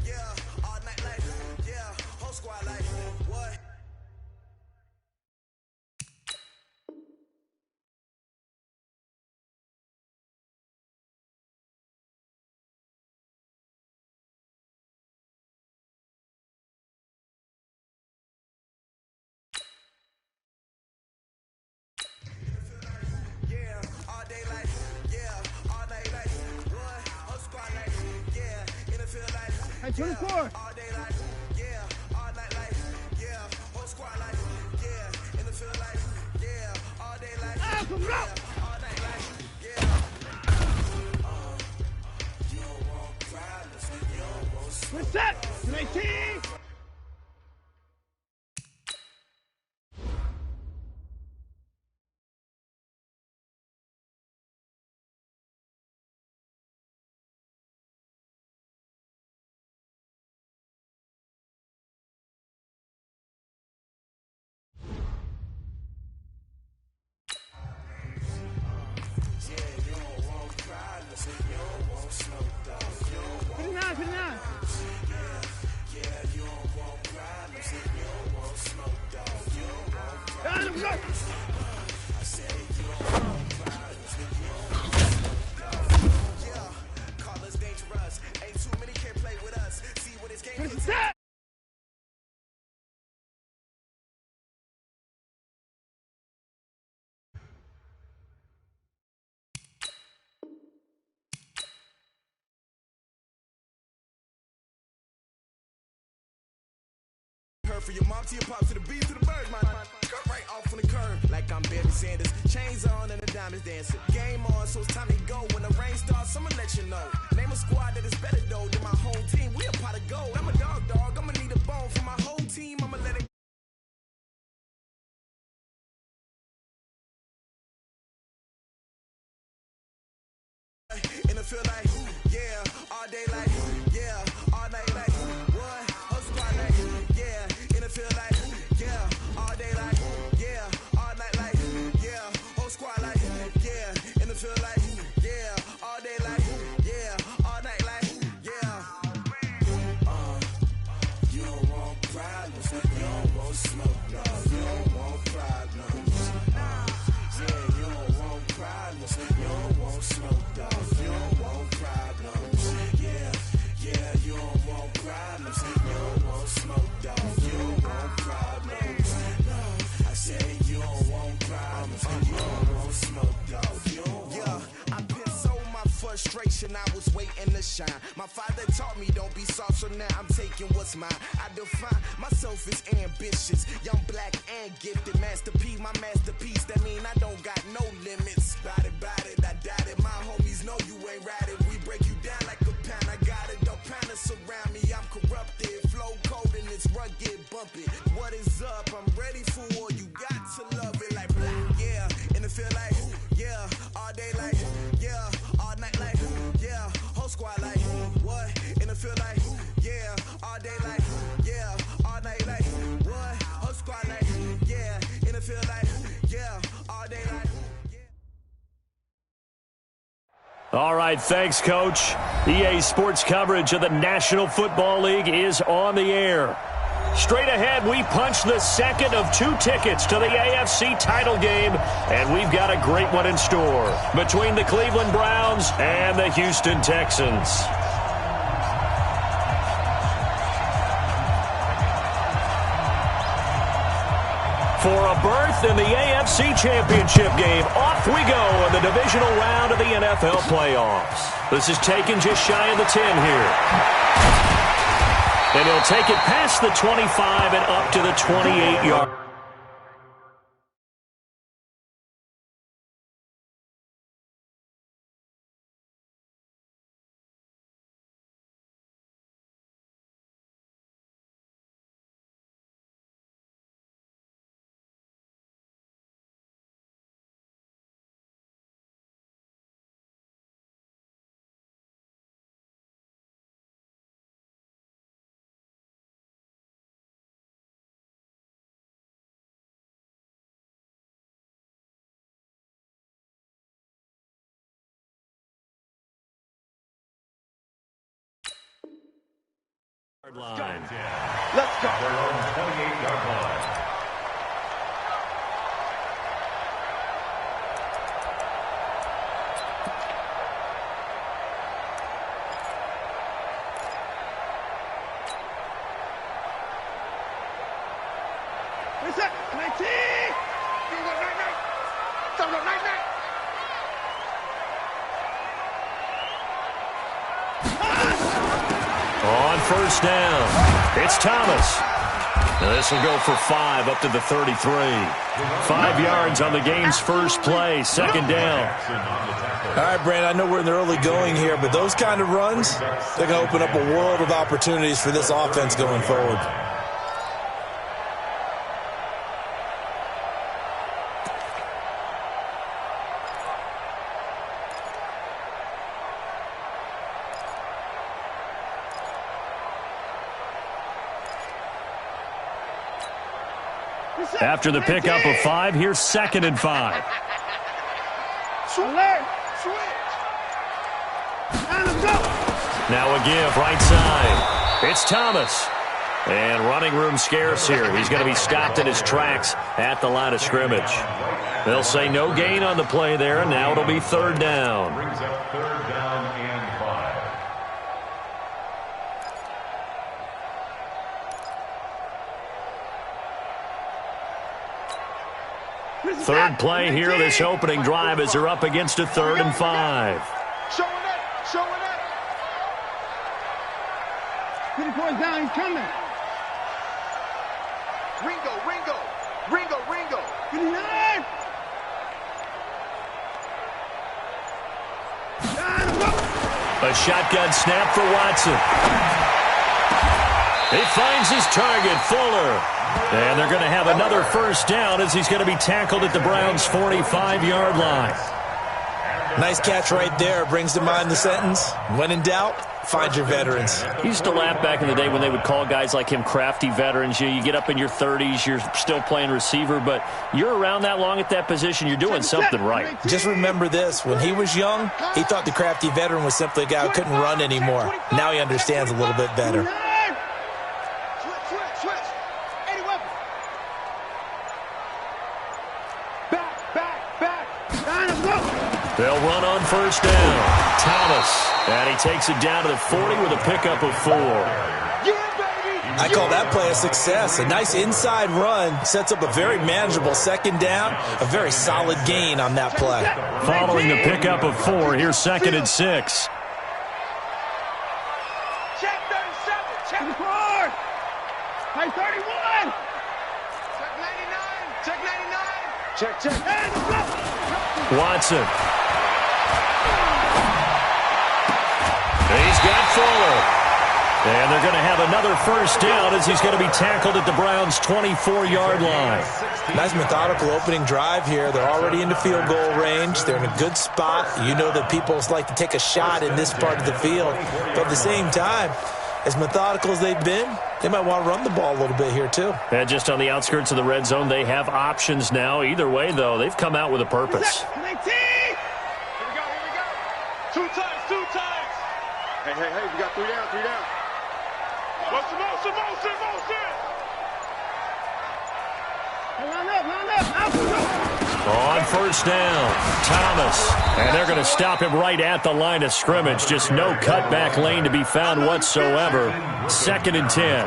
Yeah, all night like, yeah, whole squad like, what? Yeah, all day like, yeah, all night like, what? Whole squad like, yeah, in the field like, Hey, 24. all day like, yeah, all night like, yeah, whole squad like, yeah, in the field like, yeah, all day like, yeah, all night like, yeah. You don't want problems, you don't want smoke. What's that? 19. Yeah, you don't want problems, you don't want smoke, dog. You don't want 59, 59. yeah, you don't want problems, you don't want smoke, dog. You don't want problems. Go. I said you don't want problems, you don't want smoke, dog. Yeah, call us dangerous. Ain't too many can play with us. See what this game What's is. that? Her for your mom to your pop to the beat to the bird, man. Cut right off on the curb like I'm Barry Sanders. Chains on and the diamonds dancing. Game on, so it's time to go. When the rain starts, I'ma let you know. Name a squad that is better though than my home team. We a pot of gold. I'm a dog. I'ma need a bone for my whole team. I'ma let it. In the field like, yeah, all day like, yeah, all night like, what? Whole squad like, yeah, in the field like, yeah, all day like, yeah, all night like, yeah, whole squad like, yeah, in the field like, yeah, all day like, yeah, all night like, yeah. You don't want problems, you don't want smoke, dog. You don't want problems. Yeah, you don't want problems, you don't want smoke, dog. You don't want problems. Yeah, you don't want problems. You don't want smoke, dog. You don't want problems. No, I said you don't want problems. You don't want smoke, dog. You don't want. I put so my frustration, I was waiting to shine. My father taught me don't be soft, so now I'm taking what's mine. I define myself as ambitious, young, black, and gifted. Master P, my masterpiece. That mean I don't got no limits. Bout it, I doubt it. My homies know you ain't ratted. We break you down like a pound. I got it, dog pounders surround me. I'm corrupted, flow cold and it's rugged, bumpy. What is up? I'm ready for war. You got to love it like black. Yeah, in the field like, yeah, all day like, yeah, all night like, yeah, whole squad like, what? In the field like, yeah, all day like, yeah, all night like, what? Whole squad like, yeah, in the field like, yeah, all day like, yeah. All right, thanks, Coach. EA Sports coverage of the National Football League is on the air. Straight ahead, we punch the second of 2 tickets to the AFC title game, and we've got a great one in store between the Cleveland Browns and the Houston Texans. For a berth in the AFC Championship game, off we go in the divisional round of the NFL playoffs. This is taken just shy of the 10 here. And he'll take it past the 25 and up to the 28-yard. line. Let's go. Their own 28-yard line. Reset. 19. On first down, it's Thomas. Now this will go for 5 up to the 33. 5 yards on the game's first play, second down. All right, Brandon, I know we're in the early going here, but those kind of runs, they're going to open up a world of opportunities for this offense going forward. After the pickup of 5, here's 2nd and 5. Alert. Switch. And let's go. Now a give right side. It's Thomas. And running room scarce here. He's going to be stopped in his tracks at the line of scrimmage. They'll say no gain on the play there, and now it'll be 3rd down. Brings up 3rd down and 5. Third play here, this opening drive as they're up against a 3rd and 5. Showing up. Showing up. Get the boys down. He's coming. Ringo. Ringo. Ringo. Ringo. Get him down. A shotgun snap for Watson. He finds his target, Fuller. And they're going to have another first down as he's going to be tackled at the Browns' 45-yard line. Nice catch right there. Brings to mind the sentence, when in doubt, find your veterans. He used to laugh back in the day when they would call guys like him crafty veterans. You get up in your 30s, you're still playing receiver, but you're around that long at that position, you're doing something right. Just remember this. When he was young, he thought the crafty veteran was simply a guy who couldn't run anymore. Now he understands a little bit better. They'll run on first down. Thomas. And he takes it down to the 40 with a pickup of 4. I call that play a success. A nice inside run sets up a very manageable 2nd down. A very solid gain on that play. Following the pickup of 4, here's 2nd and 6. Check 37. Check 4. Play 31. Check 99. Check 99. Check, check. And Watson. He's got Fuller. And they're going to have another first down as he's going to be tackled at the Browns' 24-yard line. Nice methodical opening drive here. They're already into field goal range. They're in a good spot. You know that people like to take a shot in this part of the field. But at the same time, as methodical as they've been, they might want to run the ball a little bit here too. And just on the outskirts of the red zone, they have options now. Either way, though, they've come out with a purpose. Here we go. Two times. Hey, we got 3 down. Motion. Line up. On first down, Thomas. And they're going to stop him right at the line of scrimmage. Just no cutback lane to be found whatsoever. 2nd and 10.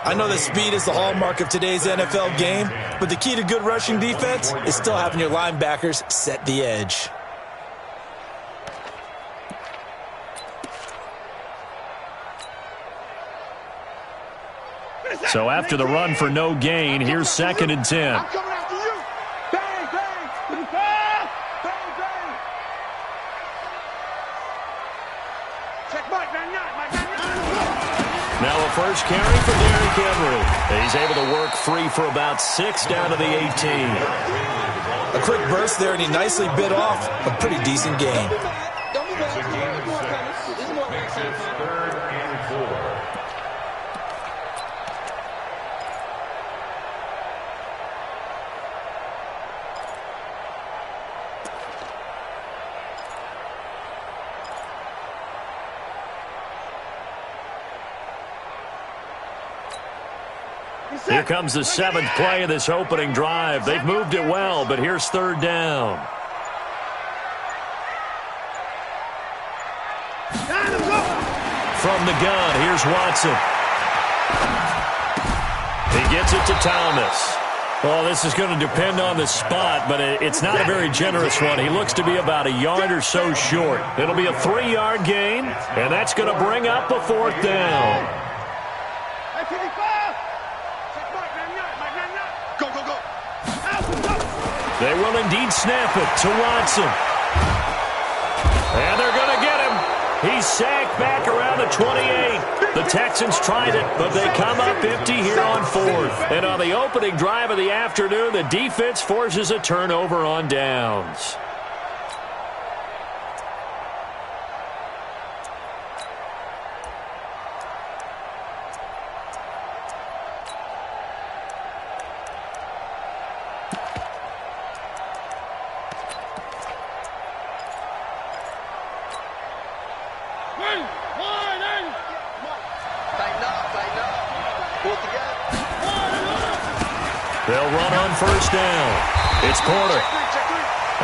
I know that speed is the hallmark of today's NFL game, but the key to good rushing defense is still having your linebackers set the edge. So after the run for no gain, here's 2nd and 10. I'm coming after you. Bang. Bang. Check Mike 99. Now a first carry for Derrick Henry. He's able to work free for about 6 down to the 18. A quick burst there, and he nicely bit off a pretty decent gain. Makes it 3rd and 4. Here comes the 7th play of this opening drive. They've moved it well, but here's 3rd down. From the gun, here's Watson. He gets it to Thomas. Well, this is going to depend on the spot, but it's not a very generous one. He looks to be about a yard or so short. It'll be a 3-yard gain, and that's going to bring up a 4th down. They will indeed snap it to Watson. And they're going to get him. He's sacked back around the 28. The Texans tried it, but they come up empty here on 4th. And on the opening drive of the afternoon, the defense forces a turnover on downs. They'll run on 1st down. It's Porter.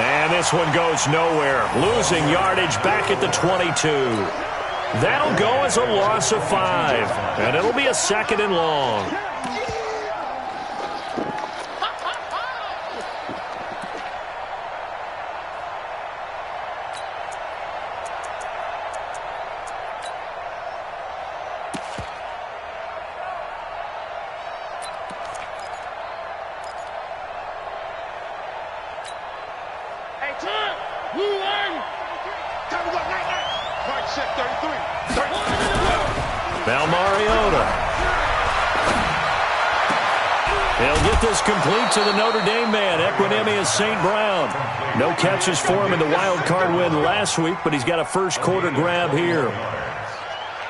And this one goes nowhere. Losing yardage back at the 22. That'll go as a loss of 5. And it'll be a 2nd and long. He'll get this complete to the Notre Dame man, Equinemius St. Brown. No catches for him in the wild card win last week, but he's got a first quarter grab here.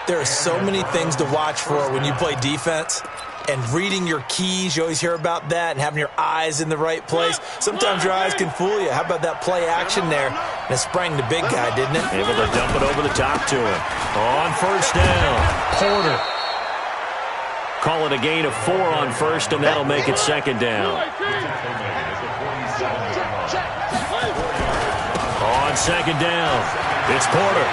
There are so many things to watch for when you play defense. And reading your keys, you always hear about that, and having your eyes in the right place. Sometimes your eyes can fool you. How about that play action there? And it sprang the big guy, didn't it? Able to dump it over the top to him. On 1st down, Porter. Call it a gain of 4 on 1st, and that'll make it 2nd down. On 2nd down, it's Porter.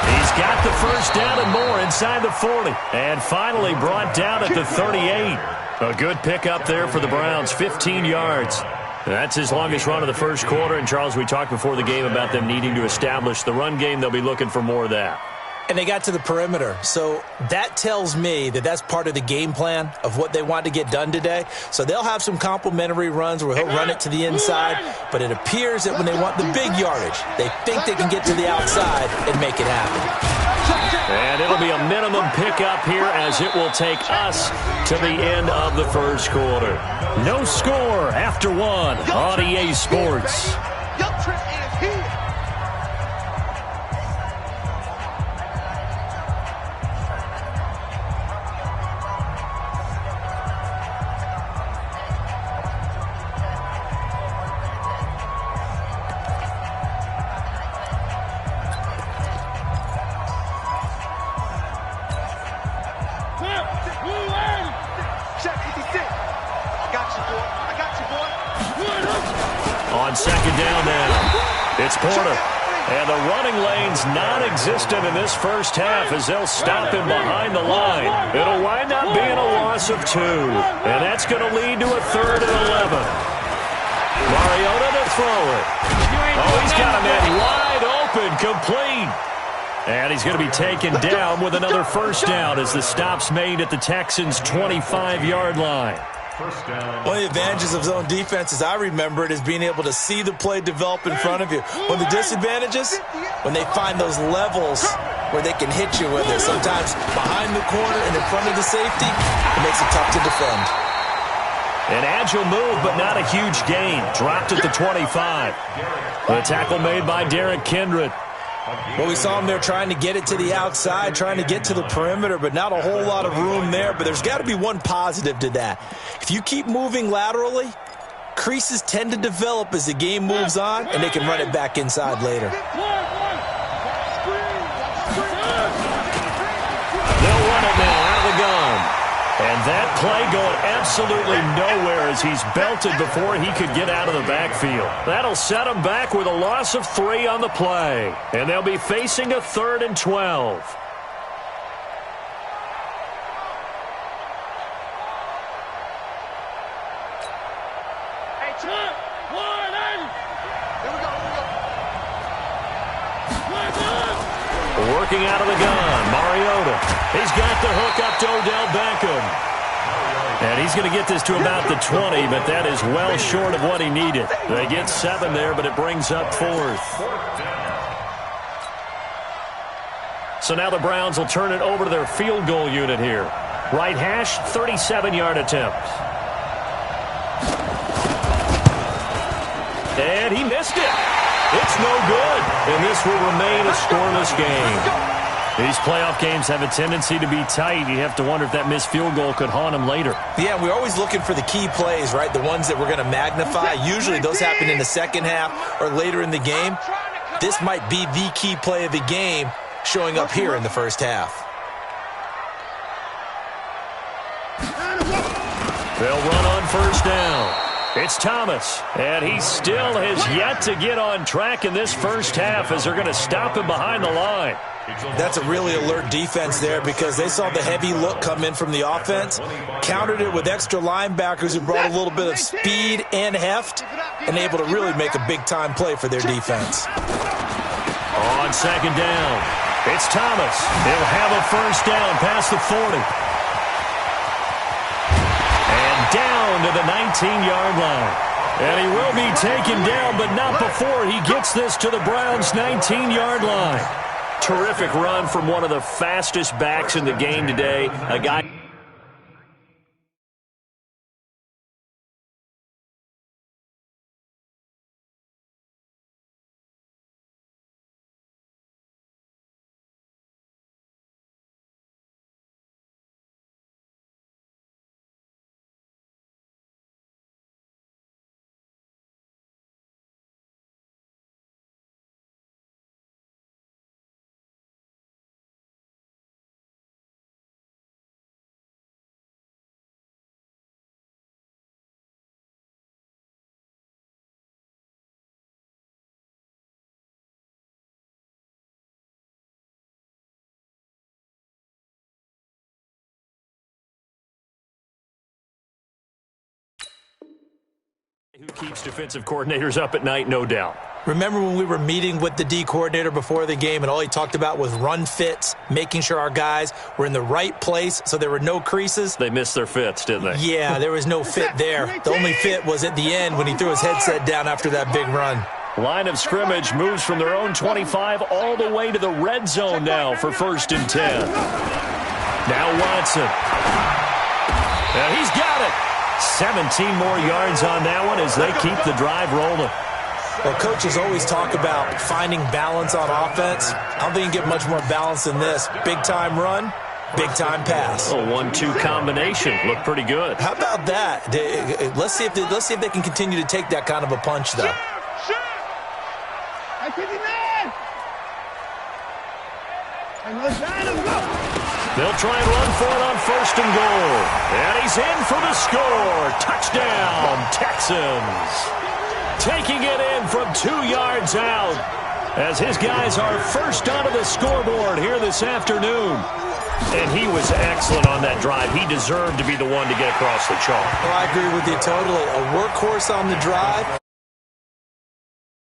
He's got the 1st down and more inside the 40. And finally brought down at the 38. A good pickup there for the Browns, 15 yards. That's his longest run of the first quarter. And, Charles, we talked before the game about them needing to establish the run game. They'll be looking for more of that. And they got to the perimeter. So that tells me that that's part of the game plan of what they want to get done today. So they'll have some complementary runs where he'll run it to the inside. But it appears that when they want the big yardage, they think they can get to the outside and make it happen. And it'll be a minimum pickup here as it will take us to the end of the first quarter. No score after 1 on EA Sports. On 2nd down now, it's Porter. And the running lane's non-existent in this first half as they'll stop him behind the line. It'll wind up being a loss of 2. And that's going to lead to a 3rd and 11. Mariota to throw it. Oh, he's got a man wide open, complete. And he's going to be taken down with another 1st down as the stop's made at the Texans' 25-yard line. One of the advantages of zone defense, as I remember it, is being able to see the play develop in front of you. One of the disadvantages, when they find those levels where they can hit you with it, sometimes behind the corner and in front of the safety, it makes it tough to defend. An agile move, but not a huge gain. Dropped at the 25. The tackle made by Derrick Kindred. Well, we saw him there trying to get it to the outside, trying to get to the perimeter, but not a whole lot of room there. But there's got to be one positive to that. If you keep moving laterally, creases tend to develop as the game moves on, and they can run it back inside later. They'll run it now out of the gun. And That play going absolutely nowhere as he's belted before he could get out of the backfield. That'll set him back with a loss of 3 on the play. And they'll be facing a 3rd and 12. Working out of the gun, Mariota. He's got the hook up to Odell Beckham. And he's going to get this to about the 20, but that is well short of what he needed. They get 7 there, but it brings up 4th. So now the Browns will turn it over to their field goal unit here. Right hash, 37-yard attempt. And he missed it. It's no good, and this will remain a scoreless game. These playoff games have a tendency to be tight. You have to wonder if that missed field goal could haunt them later. Yeah, we're always looking for the key plays, right? The ones that we're going to magnify. Usually those happen in the second half or later in the game. This might be the key play of the game showing up here in the first half. They'll run on first down. It's Thomas, and he still has yet to get on track in this first half as they're going to stop him behind the line. That's a really alert defense there because they saw the heavy look come in from the offense, countered it with extra linebackers who brought a little bit of speed and heft, and able to really make a big-time play for their defense. On second down, it's Thomas. He'll have a first down past the 40. Down to the 19-yard line. And he will be taken down, but not before he gets this to the Browns' 19-yard line. Terrific run from one of the fastest backs in the game today. A guy... Who keeps defensive coordinators up at night, no doubt. Remember when we were meeting with the D coordinator before the game and all he talked about was run fits, making sure our guys were in the right place so there were no creases? They missed their fits, didn't they? Yeah, there was no fit there. The only fit was at the end when he threw his headset down after that big run. Line of scrimmage moves from their own 25 all the way to the red zone now for 1st and 10. Now Watson. And he's got it. 17 more yards on that one as they keep the drive rolling. Well, coaches always talk about finding balance on offense. I don't think you can get much more balance than this. Big-time run, big-time pass. A 1-2 combination. Looked pretty good. How about that? Let's see if they can continue to take that kind of a punch, though. They'll try and run for it on 1st and goal. And he's in for the score. Touchdown, Texans. Taking it in from 2 yards out as his guys are first onto the scoreboard here this afternoon. And he was excellent on that drive. He deserved to be the one to get across the chalk. Well, I agree with you totally. A workhorse on the drive,